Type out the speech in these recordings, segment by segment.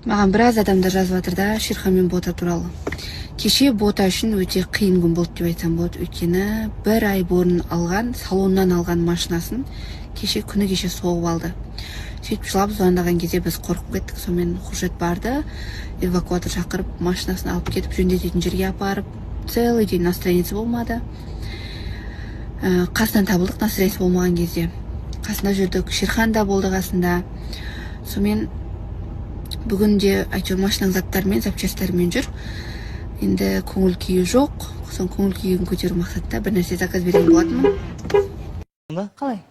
Маған біраз адамдар жазып жатыр да Шерхан мен Бота туралы. Кеше Бота үшін өте қиын күн болды деп айтсам болады. Өйткені бір ай бұрын салоннан алған машинасын күні кеше соғып алды. Сөйтіп жылап звондаған кезде біз қорқып кеттік. Сонымен Хуршет барды, эвакуатор шақырып, машинасын алып кетіп, жөндететін жерге апарып, целый день настроениесі болмады. Қасынан табылдық настроениесі болмаған кезде. Қасында жүрдік, Шерхан да болды қасында. Сонымен бүгінде әйтеуір машинаның заттарымен, запчастарымен жүр. Енді көңіл күйі жоқ. Соң көңіл күйін көтеру мақсатта бір нәрсе заказ берген болатынмын. Қалай?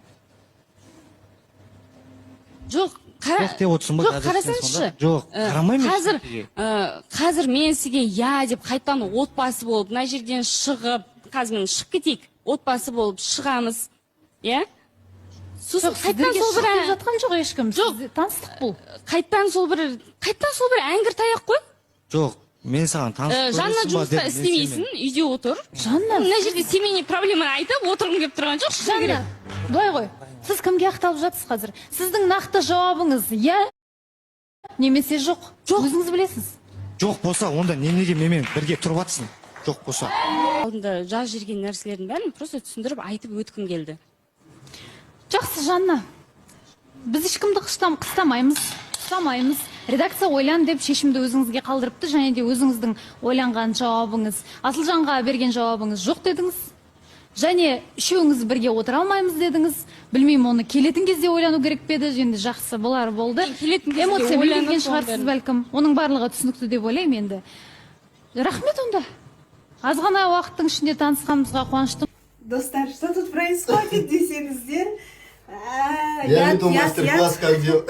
Жоқ, қарасаңызшы. Жоқ, қарамаймын. Қазір мен сізге я деп қайтадан отбасы болып, мына жерден шығып, қазір мен шығып кетейік, отбасы болып шығамыз. Иә? Сосын қайтадан сол бір жатқан жоқ ешкім. Таныстық бұл. Қайтадан сол бір әңгір таяқ қой. Жоқ, мен саған таныстық. Жанна жұмыста істемейсің, үйде отыр. Жанна, мына жерде семейный проблеманы айтып отырғым келіп тұрған жоқ. Жанна, былай ғой. Сіз кімге ақталып жатсыз қазір? Сіздің нақты жауабыңыз иә немесе жоқ? Өзіңіз білесіз. Жоқ болса, онда неге менімен бірге тұрып жатсың? Жоқ болса. Алдында жаз жүрген нәрселердің бәрін просто түсіндіріп айтып өткім келді. Жақсы, Жанна. Біз ешкімді қыстамаймыз. Редакция ойлан деп шешімді өзіңізге қалдырыпты, және де өзіңіздің ойланған жауабыңыз, Асылжанға берген жауабыңыз жоқ дедіңіз. Және үшеуіңіз бірге отыра алмаймыз дедіңіз. Білмеймін, оны келетін кезде ойлану керек педі, енді жақсы болар болды. Эмоция білген шығарсыз бәлкім. Оның барлығы түсінікті деп ойлаймын енді. Рахмет онда. Аз ғана уақыттың ішінде танысқанымызға қуаныштым. Достар, что тут происходит десеңіздер? Я веду мастер-класс, как делать.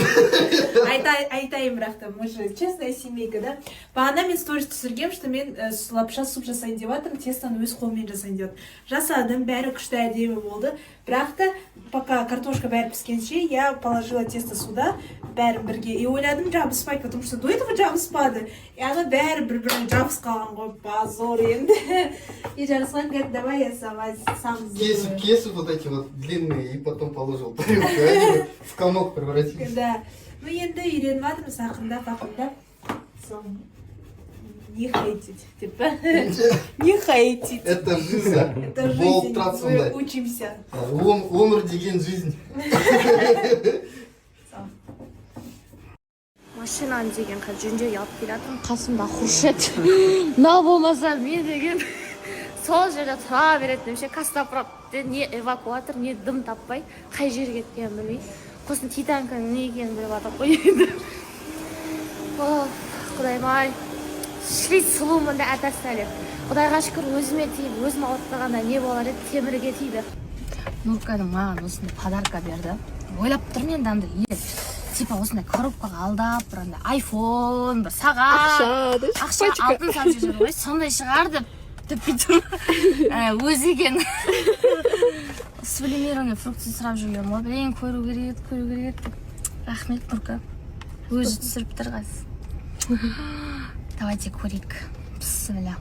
Айтайын бірақта, мы же честная семейка, да? Бағана мен сторис түсіргем, что мен лапша суп жасайын деп жатырмын, тестаны өз қолмен жасайын деп жатырмын. Жасадым, бәрі күшті әдемі болды. Бірақта, пока картошка бәрі піскенше, я положила тесто сюда, бәрін бірге. И ойладым, жабыспайды, потому что до этого жабыспады. И ана бәрі бір-біріне жабыс қалған ғой, позор енді. И жарысқан, говорит, давай я сам сделаю. Кесу вот эти вот длинные, и потом положил тарелку, в комок превратил. Да. Ну енді үйреніп жатырмыз, ақырындап. Не хейтить, типа. Не хейтить. Это жизнь. Это жизнь. Мы учимся. Умер деген жизнь. Машинаны деген жөнжөй алып келатырмын, қасымда Хуршет. Мынау болмаса мен деген сол жерде тұра беретін ше, кастопропты не эвакуатор, не дым таппай, қай жерге кеткенін білмей. Қосын Титанканың не екенін біліп жатыр ғой енді. Құдайым-ай, шлиц сұлумын да әтәстәлеп. Құдайға шүкір өзіме тиіп, өзім ауыртпағанда не болар еді, темірге тиді. Нурканың маған осындай подарка берді. Ойлап тұрмын енді андай типа осындай коробкаға алдап, бір андай айфон, бір сағат, ақша, алтын салып жүр ғой, сондай шығар деп бүйтіп өзі екен. Сублимированный фрукты сұрап жүрген ғой, білейін, көру керек. Рахмет, Нурка. Өзі түсіріп тұр қазір. Давайте көрейік. Бісміллә.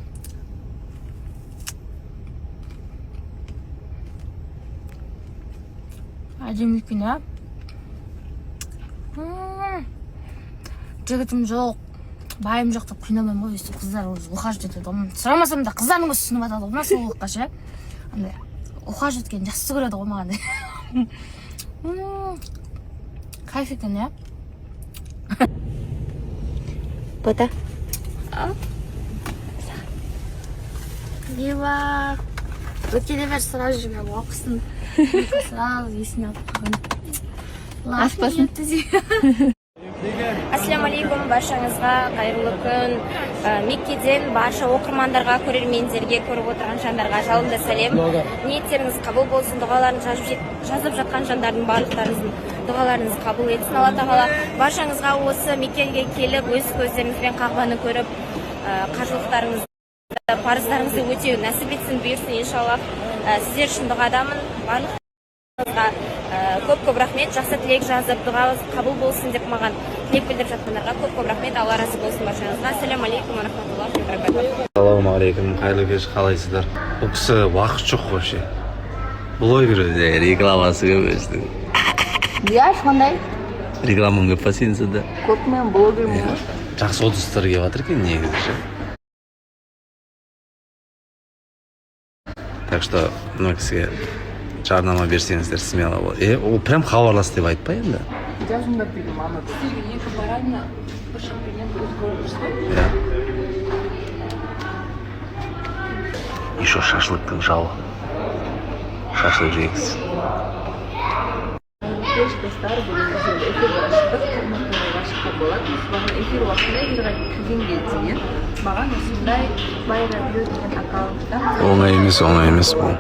Әдемі екен, а? Жігітім жоқ, байым жоқ деп қинамайым ғой, өйстіп қыздар ухаживать етеді. Сұрамасам да қыздардың өзі түсініп атады ғой, мына сұлулыққа ше. Андай ухаживать еткен жақсы көреді ғой маған. Кайф екен, иә? Бота. Не бар? Өткеде бер сұрап жүрмем, оқысын. Сразу есіне алып қойын. Аспасын. Ассаламу алейкум, баршаңызға қайырлы күн. Меккеден барша оқырмандарға, көрермендерге, көріп отырған жандарға жалынды сәлем. Ниеттеріңіз қабыл болсын, дұғаларыңыз жазып жатқан жандардың барлықтарыңыздың дұғаларыңыз қабыл етсін. Алла тағала баршаңызға осы Меккеге келіп, өз көздеріңізбен Қағбаны көріп, қажылықтарыңызды, парыздарыңызды өтеу нәсіп етсін, бұйырсын иншаллах. Сіздер үшін дұғадамын. Барлығыңызға көп рахмет, жақсы тілек жазып, дұғаңыз қабыл болсын деп маған тілек білдіріп жатқандарға көп рахмет. Алла разы болсын баршаңызға. Ассаламу алейкум ва рахматуллахи ва баракатух. Ассаламу алейкум, қайырлы кеш, қалайсыздар? Бұл кісі уақыт жоқ вообще. Блогер рекламасы көп өстің. Иә, сондай. Рекламаң көп па сен сонда? Көп, мен блогермін ғой. Жақсы отзывтар келіп жатыр екен негізі ше. Так что мына кісіге жарнама берсеңіздер смело болады. Ол прям хабарлас деп айтпа енді. Жазыңдар деген мана. Сізге екі баранина бір шампиньон өзгөріп ғой. Да. Еще шашлыктың жауы. Шашлык жейіксіз. Достар, бүгін біз эфир ашықтық, қырмақтары ашыққа болады. Маған эфир уақытында эфирға кіргенге дейін маған осындай байра бью деген аккаунттан Оңай емес бұл.